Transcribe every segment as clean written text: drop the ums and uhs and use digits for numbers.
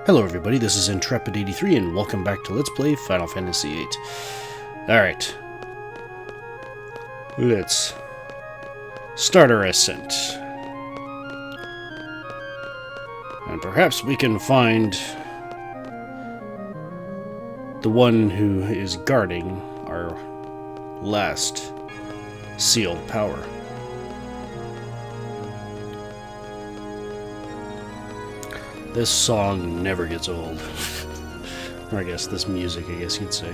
Hello everybody, this is Intrepid83 and welcome back to Let's Play Final Fantasy VIII. Alright. Let's start our ascent. And perhaps we can find the one who is guarding our last sealed power. This song never gets old. Or I guess this music, I guess you'd say.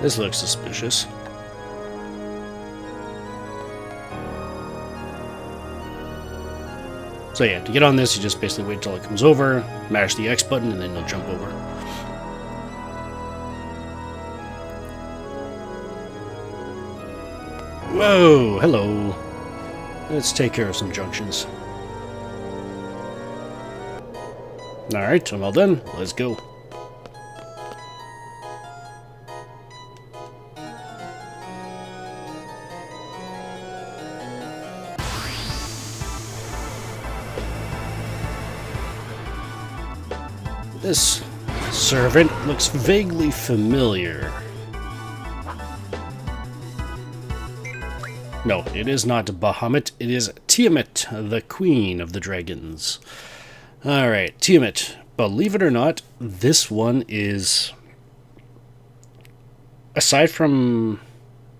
This looks suspicious. So yeah, to get on this, you just basically wait till it comes over, mash the X button, and then you'll jump over. Whoa, hello. Let's take care of some junctions. Alright, I'm all done. Let's go. This servant looks vaguely familiar. No, it is not Bahamut, it is Tiamat, the Queen of the Dragons. Alright, Tiamat. Believe it or not, this one is... Aside from...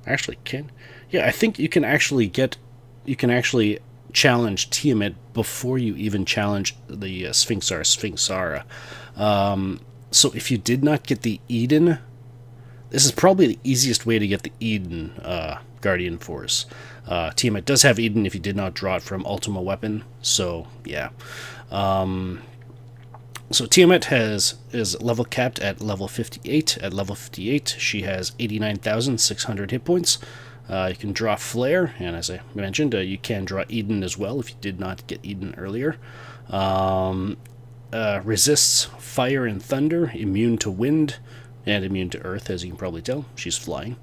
Actually, I think you can actually challenge Tiamat before you even challenge the Sphinxara. So if you did not get the Eden, this is probably the easiest way to get the Eden Guardian Force. Tiamat does have Eden if you did not draw it from Ultima weapon, so yeah. So Tiamat is level capped at level 58. At level 58, she has 89,600 hit points. You can draw Flare, and as I mentioned, you can draw Eden as well if you did not get Eden earlier. Resists fire and thunder, immune to wind, and immune to earth, as you can probably tell. She's flying.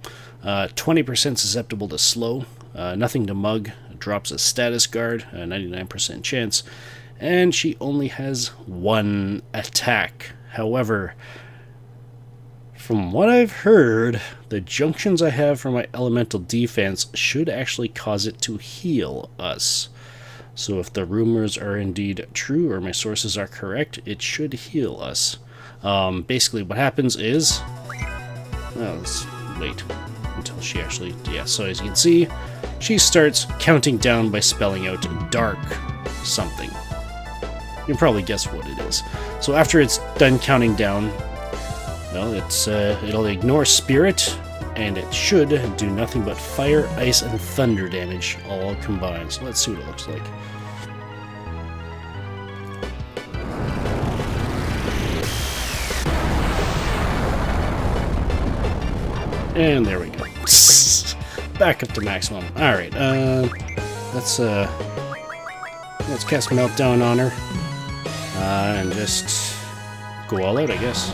20% susceptible to slow, nothing to mug, drops a status guard, a 99% chance, and she only has one attack. However, from what I've heard, the junctions I have for my elemental defense should actually cause it to heal us. So if the rumors are indeed true, or my sources are correct, it should heal us. Basically what happens is... Well, let's wait until she actually... Yeah, so as you can see, she starts counting down by spelling out dark something. You can probably guess what it is. So after it's done counting down, well, it'll ignore spirit, and it should do nothing but fire, ice, and thunder damage all combined. So let's see what it looks like. And there we go. Back up to maximum. Alright, let's cast Meltdown on her. And just go all out, I guess.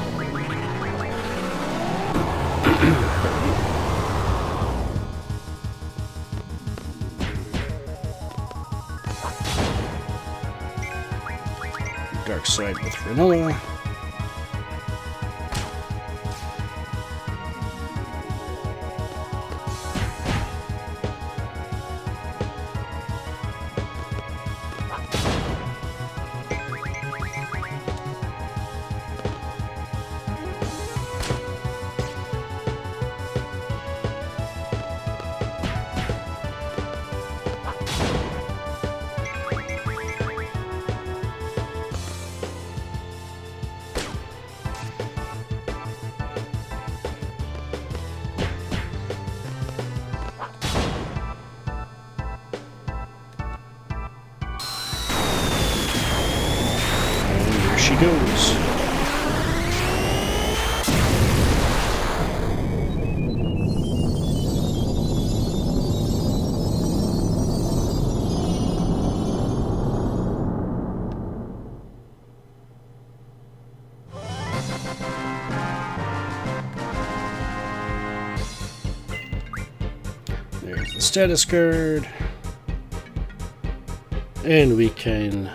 Dark side with Rinoa. She goes. status card. And we can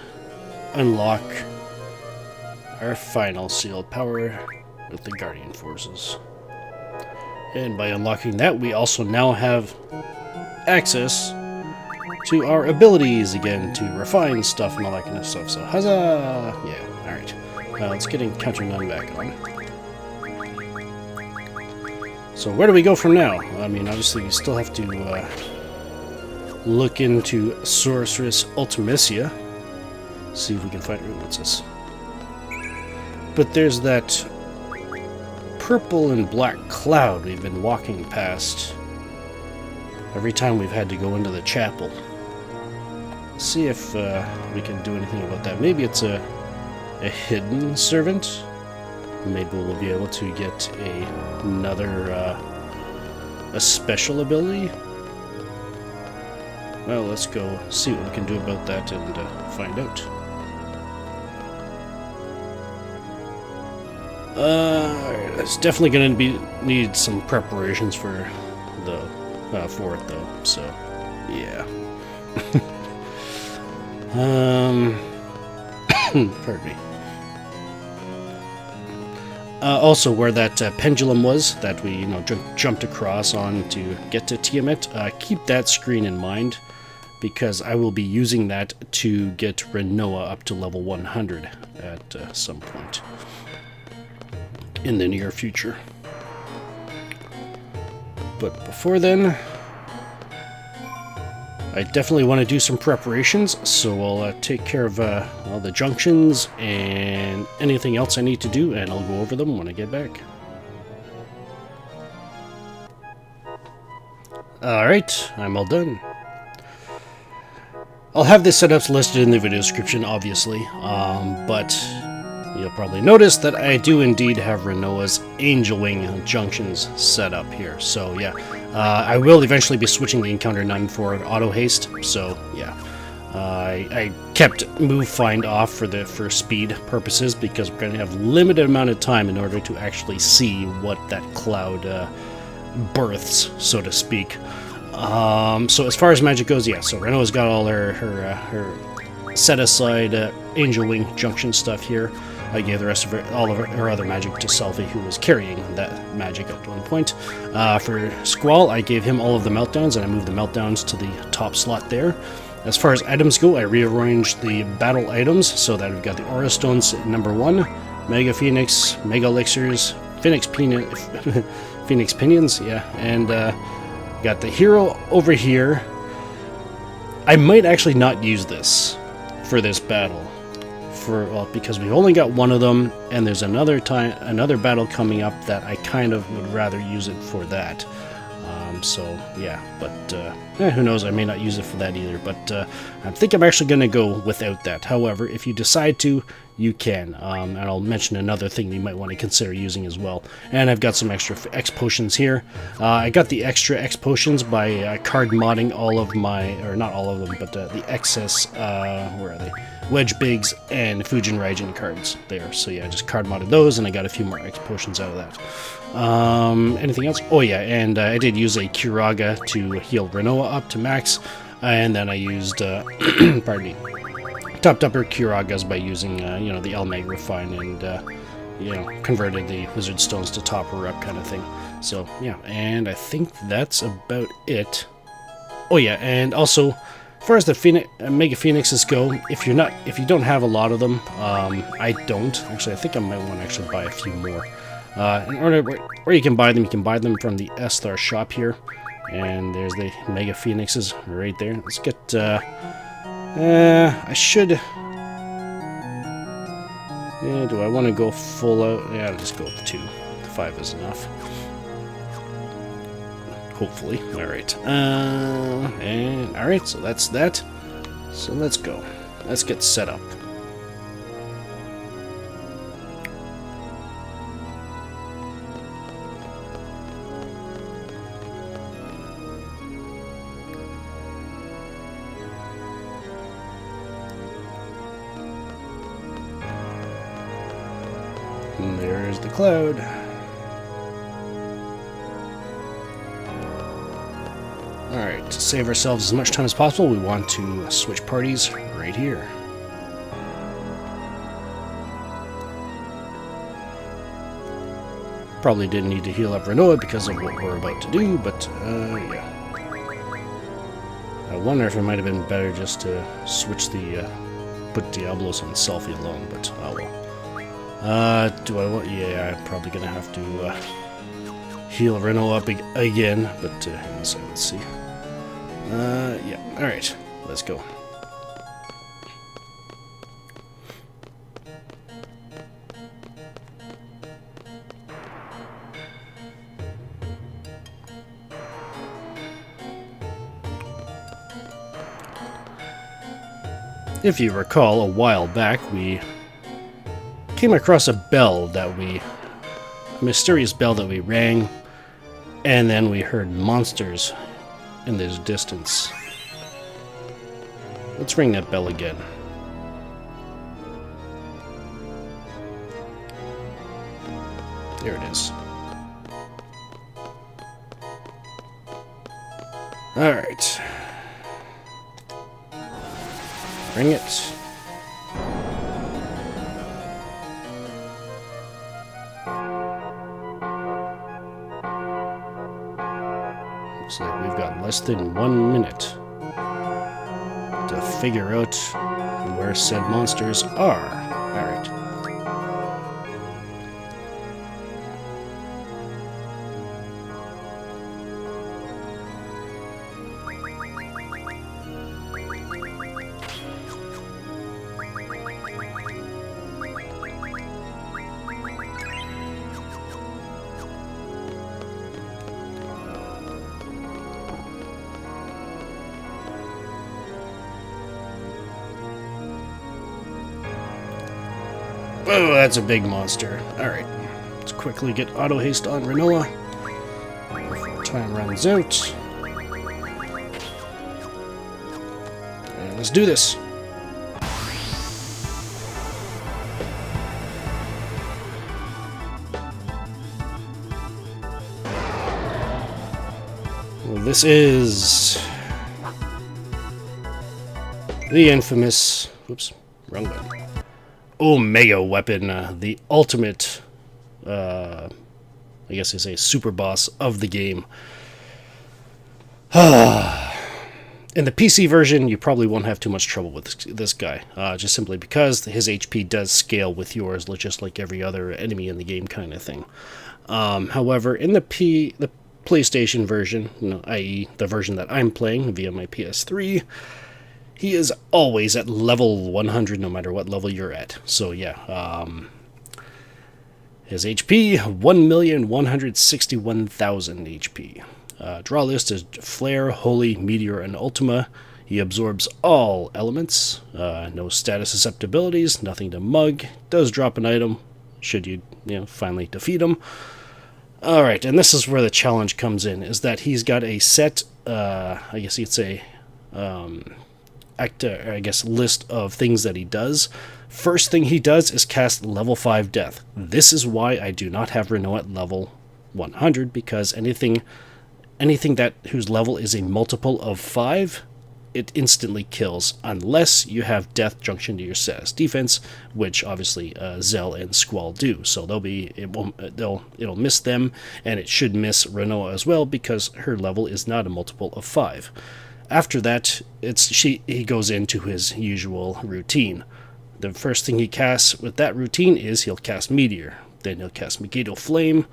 unlock our final sealed power with the Guardian Forces. And by unlocking that, we also now have access to our abilities again, to refine stuff and all that kind of stuff. So, huzzah! Yeah, alright. Let's get Encounter None back on. So where do we go from now? I mean, obviously we still have to look into Sorceress Ultimecia. See if we can find... Ooh, what's this? But there's that purple and black cloud we've been walking past every time we've had to go into the chapel. Let's see if we can do anything about that. Maybe it's a hidden servant. Maybe we'll be able to get another a special ability. Well, let's go see what we can do about that and find out. It's definitely going to need some preparations for it though. So, yeah. Pardon me. Also, where that pendulum was that we, jumped across on to get to Tiamat, keep that screen in mind, because I will be using that to get Rinoa up to level 100 at some point in the near future. But before then, I definitely want to do some preparations, so I'll take care of all the junctions and anything else I need to do, and I'll go over them when I get back. Alright, I'm all done. I'll have the setups listed in the video description, obviously, but you'll probably notice that I do indeed have Rinoa's Angel Wing junctions set up here. So yeah, I will eventually be switching the Encounter None for Auto-Haste. So yeah, I kept Move Find off for speed purposes, because we're going to have limited amount of time in order to actually see what that cloud births, so to speak. So as far as magic goes, yeah, so Rinoa's got all her set-aside Angel Wing junction stuff here. I gave the rest of all of her other magic to Selphie, who was carrying that magic up to one point. For Squall, I gave him all of the meltdowns, and I moved the meltdowns to the top slot there. As far as items go, I rearranged the battle items so that we've got the Aura Stones at number 1, Mega Phoenix, Mega Elixirs, Phoenix Pinions, yeah, and got the hero over here. I might actually not use this for this battle. Because we've only got one of them, and there's another battle coming up that I kind of would rather use it for that. So yeah, but who knows? I may not use it for that either. But I think I'm actually going to go without that. However, if you decide to, you can. And I'll mention another thing you might want to consider using as well. And I've got some extra X potions here. I got the extra X potions by card modding all of my, or not all of them, but the excess. Where are they? Wedge Bigs and Fujin Raijin cards there. So yeah, I just card modded those, and I got a few more X potions out of that. Anything else? Oh yeah, and I did use a Firaga to heal Rinoa up to max, and then I used, pardon me, topped up her Firagas by using, the El Meg Refine and, converted the Wizard Stones to top her up kind of thing. So yeah, and I think that's about it. Oh yeah, and also, as far as the Mega Phoenixes go, if you don't have a lot of them, I don't. Actually, I think I might want to actually buy a few more. In order where you can buy them from the Esthar shop here. And there's the Mega Phoenixes right there. Let's get, I should... Yeah, do I want to go full out? Yeah, I'll just go with 2. 5 is enough. Hopefully. Alright. And alright, so that's that. So let's go. Let's get set up. And there's the cloud. Alright, save ourselves as much time as possible, we want to switch parties right here. Probably didn't need to heal up Rinoa because of what we're about to do, but yeah. I wonder if it might have been better just to switch the, put Diablos on Selfie alone, but oh well. Do I want, yeah, I'm probably gonna have to, heal Rinoa up again, but, let's see. Yeah, alright, let's go. If you recall, a while back, we came across a bell that a mysterious bell that we rang, and then we heard monsters in the distance. Let's ring that bell again. There it is. Alright. Ring it. Looks like we've got less than 1 minute to figure out where said monsters are. Alright. Oh, that's a big monster. Alright. Let's quickly get Auto-Haste on Rinoa before time runs out. And let's do this. Well, this is the infamous... Oops, wrong button. Omega weapon, the ultimate, I guess I say super boss of the game. In the PC version, you probably won't have too much trouble with this guy, just simply because his HP does scale with yours, just like every other enemy in the game kind of thing. However, in the PlayStation version, i.e. the version that I'm playing via my PS3, he is always at level 100 no matter what level you're at. So yeah, his HP, 1,161,000 HP. Draw list is Flare, Holy, Meteor, and Ultima. He absorbs all elements, no status susceptibilities, nothing to mug, does drop an item, should you finally defeat him. Alright, and this is where the challenge comes in, is that he's got a set, I guess you'd say, list of things that he does. First thing he does is cast level 5 death. This is why I do not have Rinoa at level 100, because anything that whose level is a multiple of 5, it instantly kills, unless you have death junction to your status defense, which obviously Zell and Squall do. So it'll miss them, and it should miss Rinoa as well, because her level is not a multiple of 5. After that, he goes into his usual routine. The first thing he casts with that routine is he'll cast Meteor. Then he'll cast Megiddo Flame,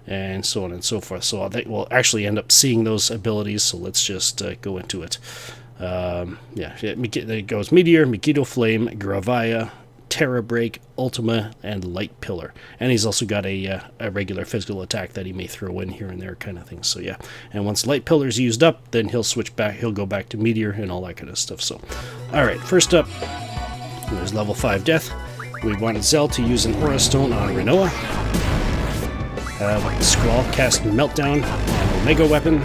and so on and so forth. So we'll actually end up seeing those abilities, so let's just go into it. There goes Meteor, Megiddo Flame, Gravaya, Terra Break, Ultima, and Light Pillar. And he's also got a regular physical attack that he may throw in here and there kind of thing. So yeah, and once Light Pillar's used up, then he'll switch back, he'll go back to Meteor and all that kind of stuff. So, alright, first up, there's level 5 death. We want Zell to use an Aura Stone on Rinoa. Have Squall cast Meltdown on Omega Weapon.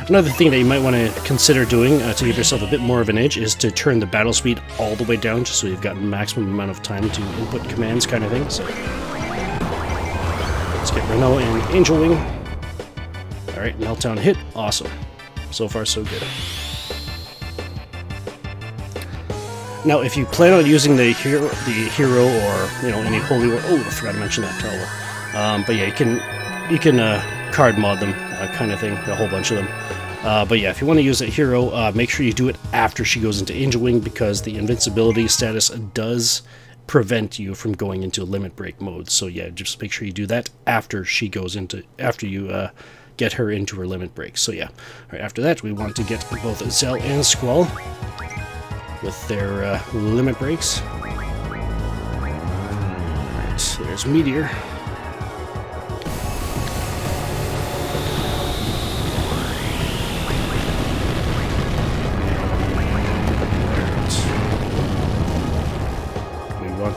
Another thing that you might want to consider doing to give yourself a bit more of an edge is to turn the battle speed all the way down, just so you've got maximum amount of time to input commands kind of thing. So get Rinoa and Angel Wing. Alright, Meltdown hit. Awesome. So far, so good. Now, if you plan on using the hero or, you know, any holy war... Oh, I forgot to mention that towel. But yeah, you can card mod them, kind of thing, a whole bunch of them. But yeah, if you want to use a hero, make sure you do it after she goes into Angel Wing, because the invincibility status does prevent you from going into limit break mode. So yeah, just make sure you do that after she goes into, after you get her into her limit break. So yeah, right after that, we want to get both Zell and Squall with their limit breaks. Alright, so there's Meteor.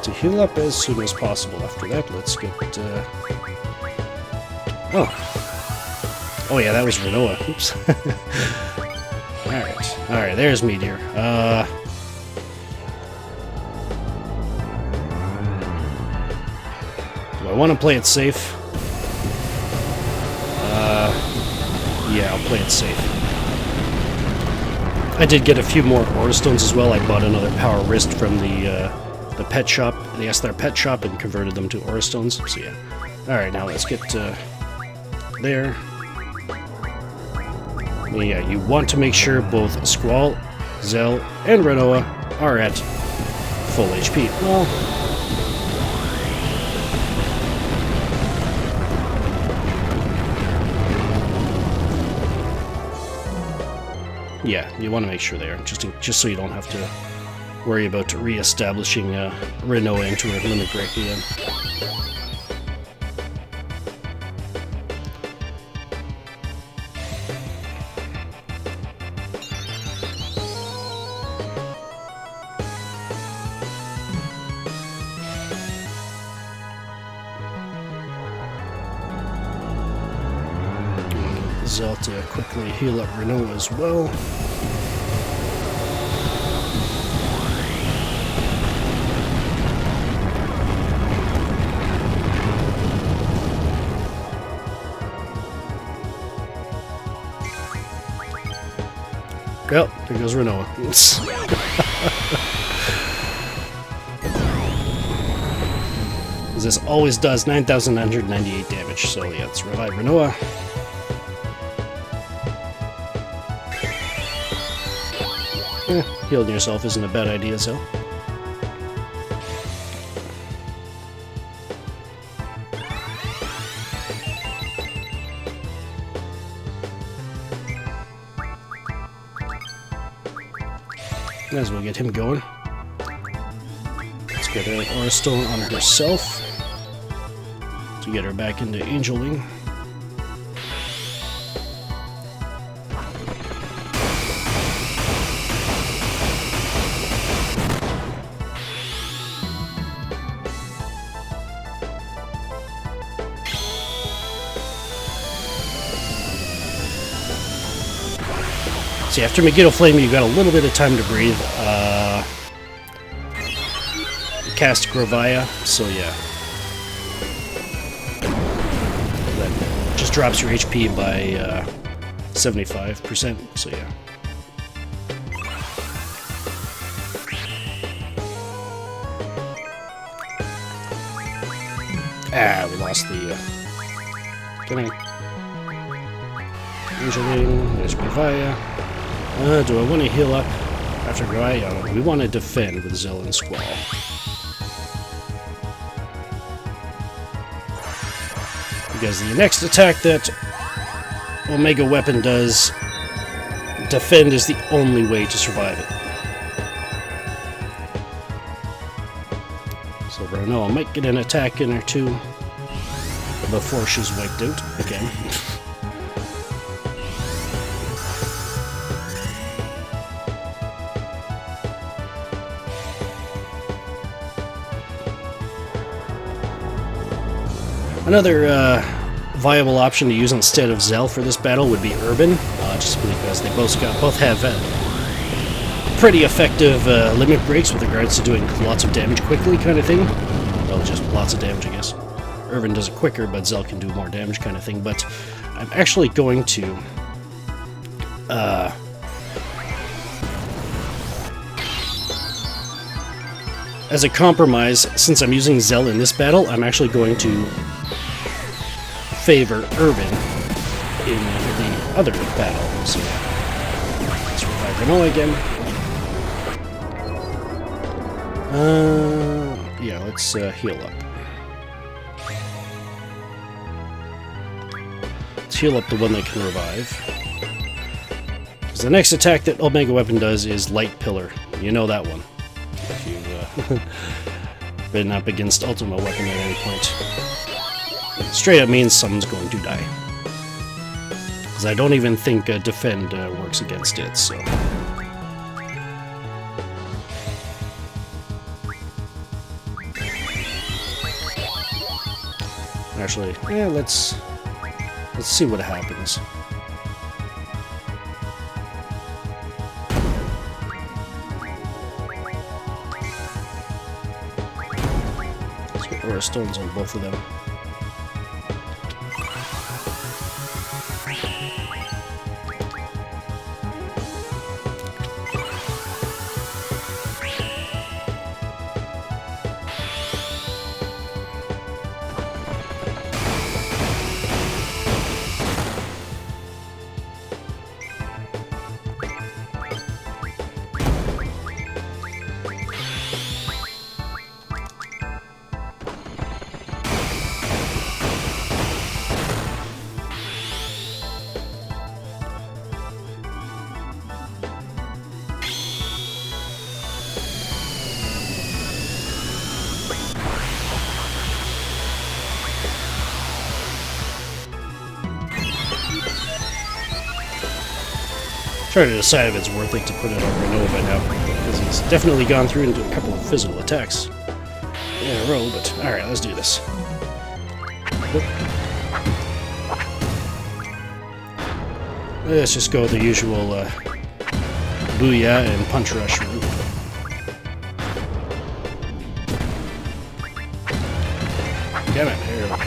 To heal up as soon as possible. After that, let's get oh yeah, that was Rinoa. Oops. Alright, there's Meteor. Do I want to play it safe? Yeah, I'll play it safe. I did get a few more Aura Stones as well. I bought another Power Wrist from the pet shop, the Esthar pet shop, and converted them to Aura Stones. So yeah. Alright, now let's get there. Yeah, you want to make sure both Squall, Zell, and Rinoa are at full HP. Well, yeah, you want to make sure they are, just so you don't have to worry about re-establishing Rinoa into her limit break again. Zell to quickly heal up Rinoa as well. Well, there goes Rinoa. This always does 9,998 damage, so yeah, let's revive Rinoa. Healing yourself isn't a bad idea, so. Might as well get him going. Let's get an Aura Stone on herself to get her back into Angel Wing. See, after Megiddo Flame, you've got a little bit of time to breathe. Cast Gravaya, so yeah. That just drops your HP by 75%, so yeah. Ah, we lost the... Come in. Angel Wing, there's Gravaya. Do I want to heal up after Gravaya? We want to defend with Zell and Squall. Because the next attack that Omega Weapon does, defend is the only way to survive it. So Rinoa might get an attack in or two before she's wiped out again. Another viable option to use instead of Zell for this battle would be Urban, just because they both have pretty effective limit breaks with regards to doing lots of damage quickly, kind of thing. Well, just lots of damage, I guess. Irvin does it quicker, but Zell can do more damage kind of thing. But I'm actually going to... as a compromise, since I'm using Zell in this battle, I'm actually going to favor Irvin in the other battle. So let's revive Rinoa again. Yeah, let's heal up. Let's heal up the one that can revive. Because the next attack that Omega Weapon does is Light Pillar. You know that one. If you've been up against Ultima Weapon at any point. It straight up means someone's going to die. Because I don't even think Defend works against it, so... Actually, yeah, let's see what happens. Let's get Aura Stones on both of them. Trying to decide if it's worth it to put it on Rinoa by now, because he's definitely gone through into a couple of physical attacks in a row, but alright, let's do this. Let's just go the usual Booyah and Punch Rush route. Damn it, here we go.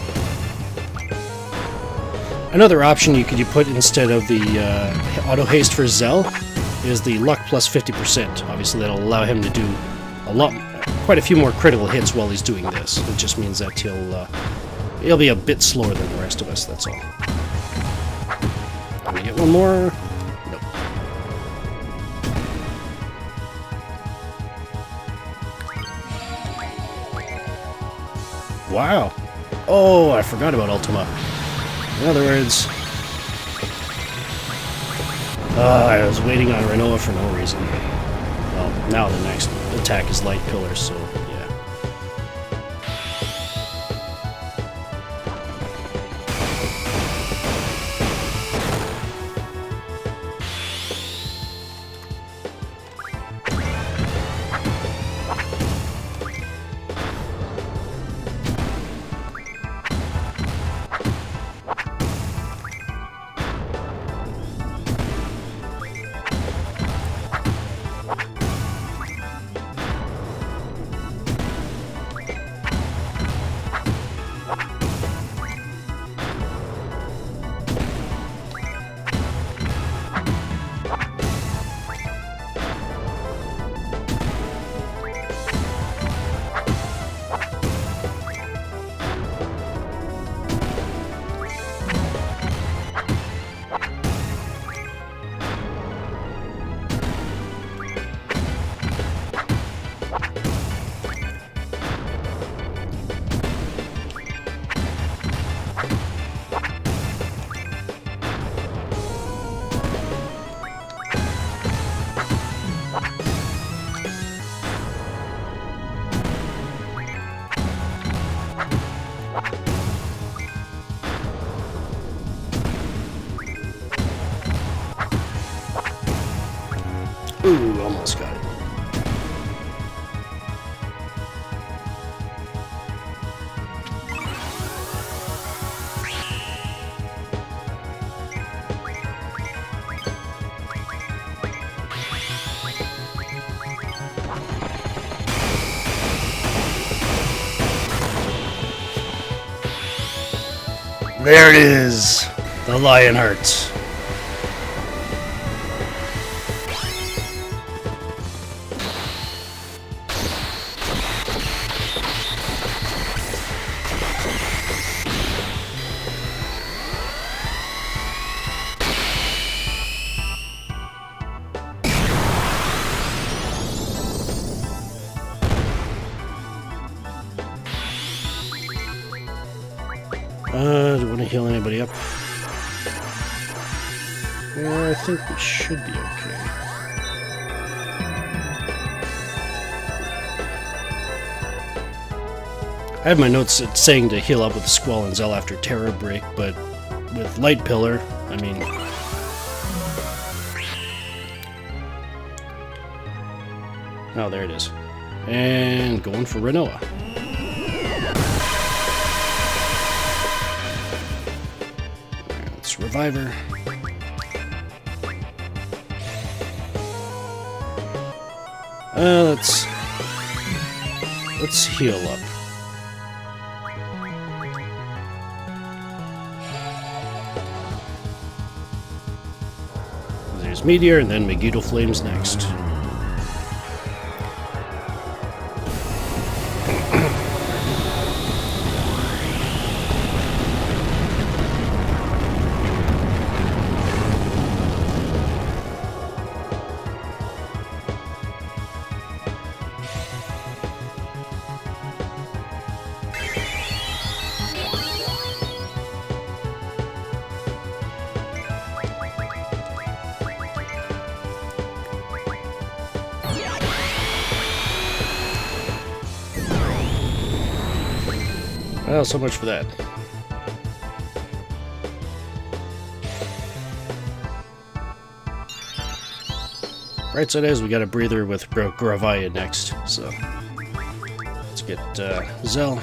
Another option you could put instead of the Auto-Haste for Zell is the Luck plus 50%. Obviously that'll allow him to do quite a few more critical hits while he's doing this. It just means that he'll be a bit slower than the rest of us, that's all. Can we get one more? Nope. Wow. Oh, I forgot about Ultima. In other words, I was waiting on Rinoa for no reason. Well, now the next attack is Light Pillar, so yeah. Ooh, almost got it. There it is! The Lionheart. Do you want to heal anybody up? I think we should be okay. I have my notes saying to heal up with Squall and Zell after Terror Break, but with Light Pillar, I mean... Oh, there it is. And going for Rinoa. Let's revive her. Let's heal up. There's Meteor, and then Megiddo Flames next. Well, so much for that. Right side is we got a breather with Gravaya next, so let's get Zell.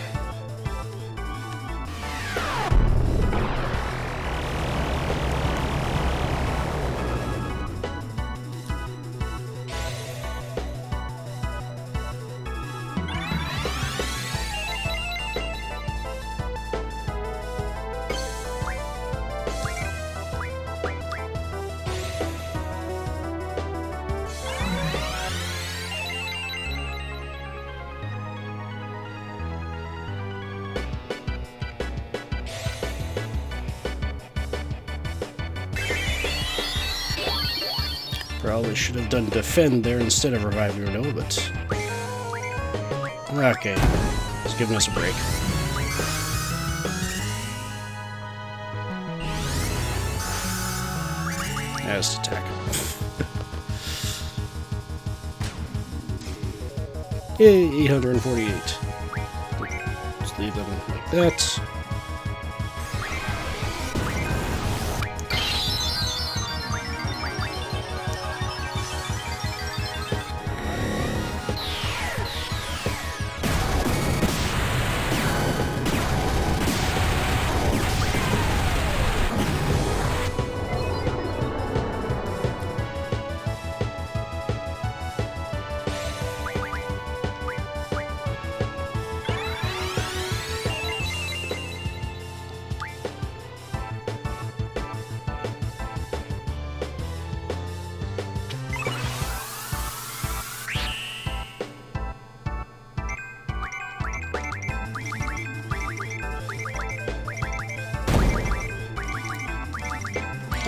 Probably should have done defend there instead of reviving Rinoa, but... Okay, it's giving us a break. As attack. Yay, 848. Just leave them like that.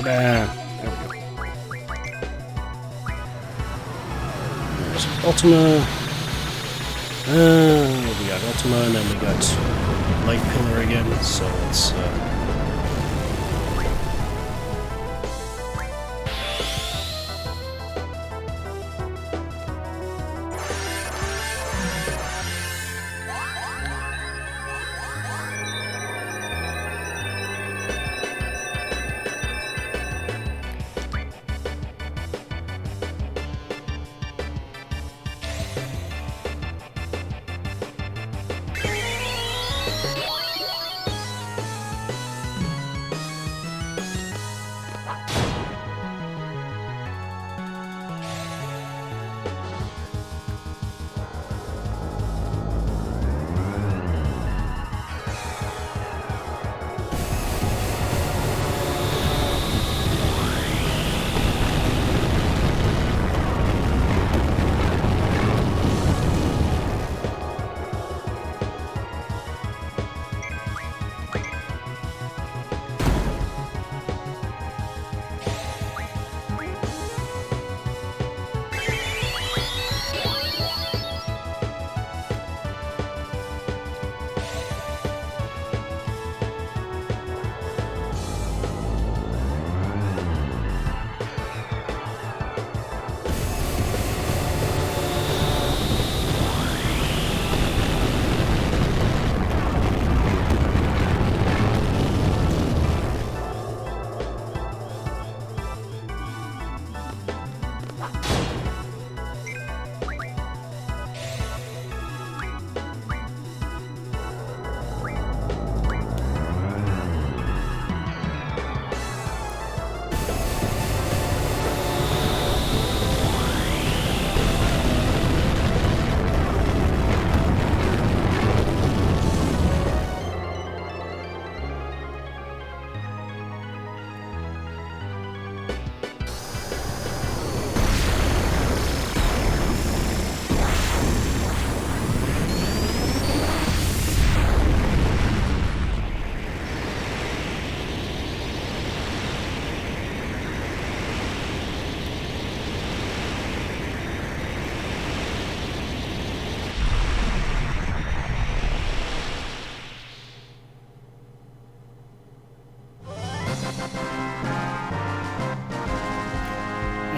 There we go. There's Ultima. We got Ultima, and then we got Light Pillar again, so let's...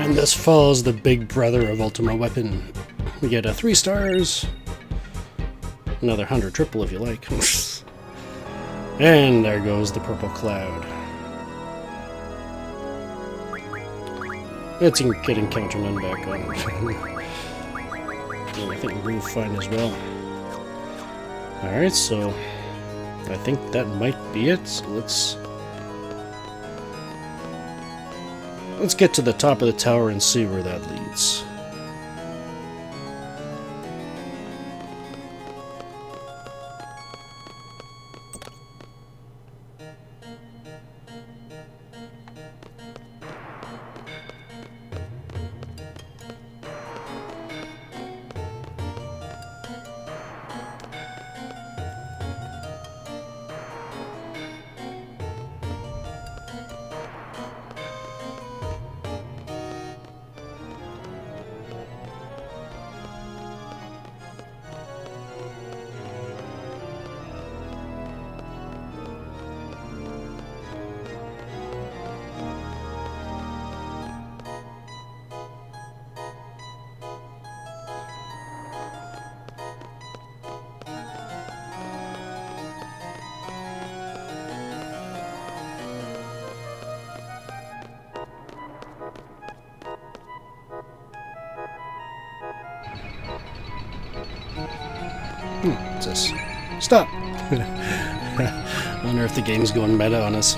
And this follows the big brother of Ultima weapon. We get a 3 stars. Another 100 triple if you like. And there goes the purple cloud. Let's get Encounter None back on. And I think we'll find as well. Alright, so I think that might be it. So let's get to the top of the tower and see where that leads. What's this? Stop! I wonder if the game's going meta on us.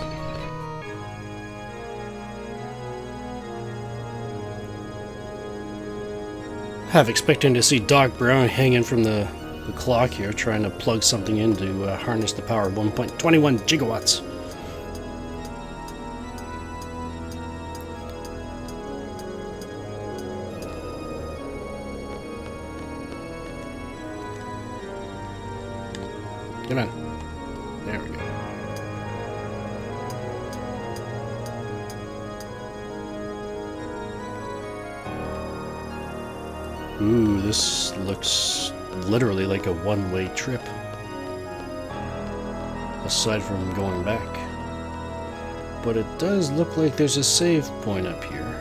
Half expecting to see Doc Brown hanging from the clock here, trying to plug something in to harness the power of 1.21 gigawatts. Come on. There we go. Ooh, this looks literally like a one-way trip. Aside from going back. But it does look like there's a save point up here.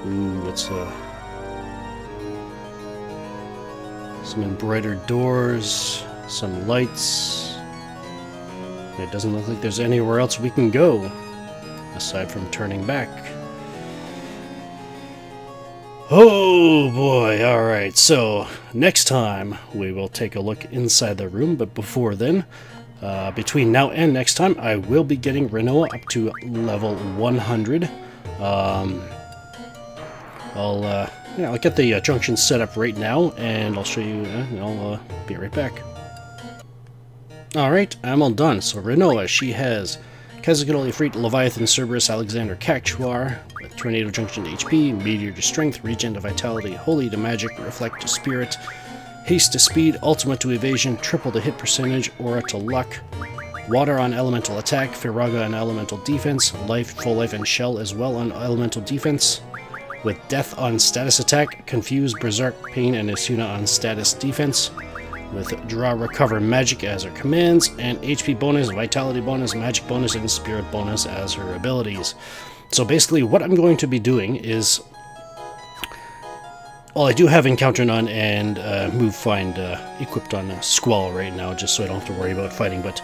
Ooh, it's some embroidered doors, some lights. It doesn't look like there's anywhere else we can go, aside from turning back. Oh boy, alright, so next time we will take a look inside the room, but before then, between now and next time, I will be getting Rinoa up to level 100. I'll get the junction set up right now, and I'll show you, I'll be right back. Alright, I'm all done. So Rinoa, she has Quezacotl, Ifrit, Leviathan, Cerberus, Alexander, Cactuar, with Tornado Junction to HP, Meteor to Strength, Regen to Vitality, Holy to Magic, Reflect to Spirit, Haste to Speed, Ultima to Evasion, Triple to Hit Percentage, Aura to Luck, Water on Elemental Attack, Firaga on Elemental Defense, Life, Full Life, and Shell as well on Elemental Defense, with Death on Status Attack, Confuse, Berserk, Pain, and Esuna on Status Defense, with Draw, Recover, Magic as her commands, and HP bonus, Vitality bonus, Magic bonus, and Spirit bonus as her abilities. So basically what I'm going to be doing is, well, I do have Encounter None and Move Find equipped on Squall right now, just so I don't have to worry about fighting, but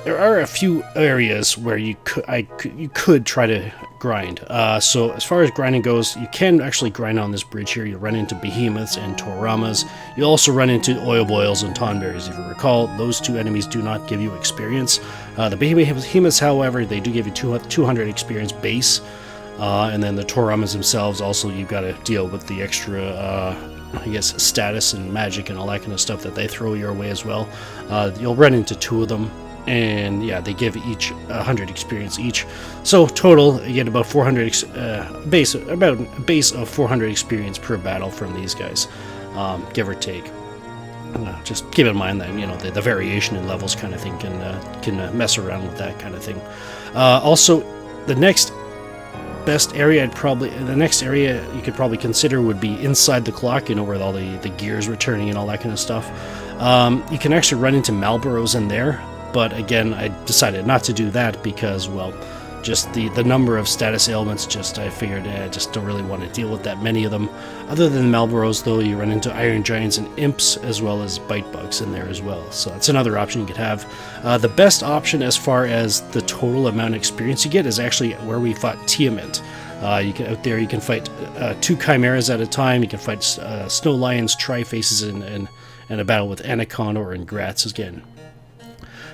there are a few areas where you could try to grind. So as far as grinding goes, you can actually grind on this bridge here. You run into behemoths and toramas. You also run into oil boils and tonberries. If you recall, those two enemies do not give you experience. The behemoths, however, they do give you 200 experience base. And then the toramas themselves, also you've got to deal with the extra I guess status and magic and all that kind of stuff that they throw your way as well. You'll run into 2 of them. And yeah, they give each 100 experience each. So total, you get about 400 base of 400 experience per battle from these guys, give or take. Just keep in mind that the variation in levels kind of thing can mess around with that kind of thing. Also, the next best area you could probably consider would be inside the clock. Where all the gears returning and all that kind of stuff. You can actually run into Malboros in there. but again, I decided not to do that because, well, just the number of status ailments, I figured I just don't really want to deal with that many of them. Other than Malboros, though, you run into Iron Giants and Imps, as well as Bite Bugs in there as well. So that's another option you could have. The best option as far as the total amount of experience you get is actually where we fought Tiamat. Out there you can fight 2 Chimeras at a time. You can fight Snow Lions, Tri-Faces, and a battle with Anaconda and Grats again.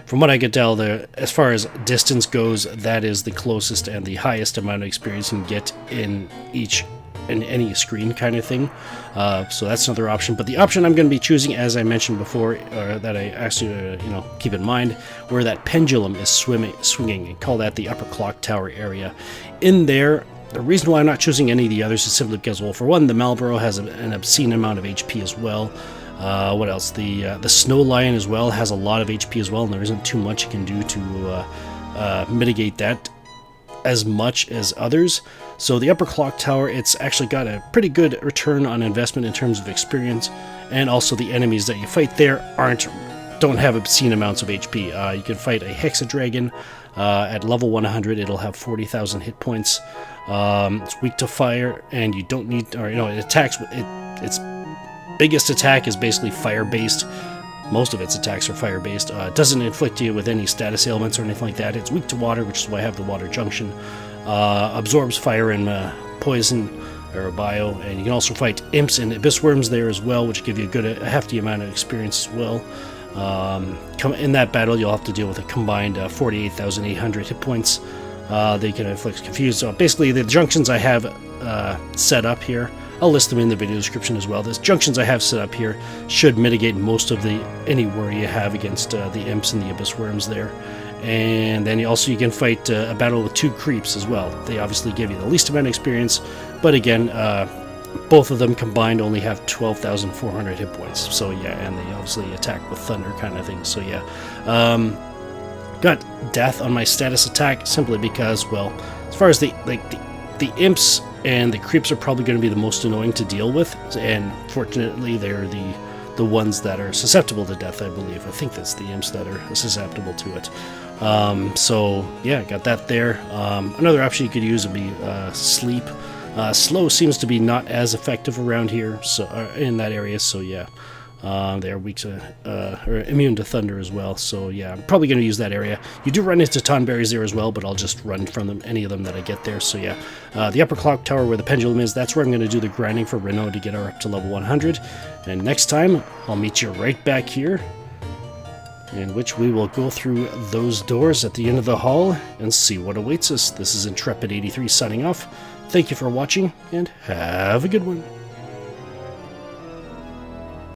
From what I could tell, as far as distance goes, that is the closest and the highest amount of experience you can get in any screen kind of thing. So that's another option. But the option I'm going to be choosing, as I mentioned before, that I actually keep in mind, where that pendulum is swinging. I call that the upper clock tower area. In there, the reason why I'm not choosing any of the others is simply because, well, for one, the Malboro has an obscene amount of HP as well. What else? The Snow Lion as well has a lot of HP as well, and there isn't too much you can do to mitigate that as much as others. So the upper clock tower, it's actually got a pretty good return on investment in terms of experience, and also the enemies that you fight there don't have obscene amounts of HP. You can fight a Hexadragon at level 100. It'll have 40,000 hit points. It's weak to fire, and you don't need, it attacks. Its biggest attack is basically fire-based. Most of its attacks are fire-based. It doesn't inflict you with any status ailments or anything like that. It's weak to water, which is why I have the water junction. Absorbs fire and poison or bio, and you can also fight imps and abyss worms there as well, which give you a hefty amount of experience as well. In that battle, you'll have to deal with a combined 48,800 hit points. They can inflict confuse. So basically, the junctions I have set up here, I'll list them in the video description as well. The junctions I have set up here should mitigate most of any worry you have against the imps and the abyss worms there. And then you can fight a battle with 2 creeps as well. They obviously give you the least amount of experience, but again, both of them combined only have 12,400 hit points. So yeah, and they obviously attack with thunder kind of thing. So yeah, got death on my status attack simply because, well, as far as the imps and the creeps are probably going to be the most annoying to deal with, and fortunately they're the ones that are susceptible to death, I believe. I think that's the imps that are susceptible to it. So yeah, got that there. Another option you could use would be sleep. Slow seems to be not as effective around here, so in that area. So yeah, they're weak to or immune to thunder as well. So yeah, I'm probably going to use that area. You do run into Tonberries there as well, but I'll just run from them, any of them that I get there. So yeah, the upper clock tower where the pendulum is, that's where I'm going to do the grinding for Rinoa to get her up to level 100. And next time, I'll meet you right back here, in which we will go through those doors at the end of the hall and see what awaits us. This is Intrepid83 signing off. Thank you for watching, and have a good one.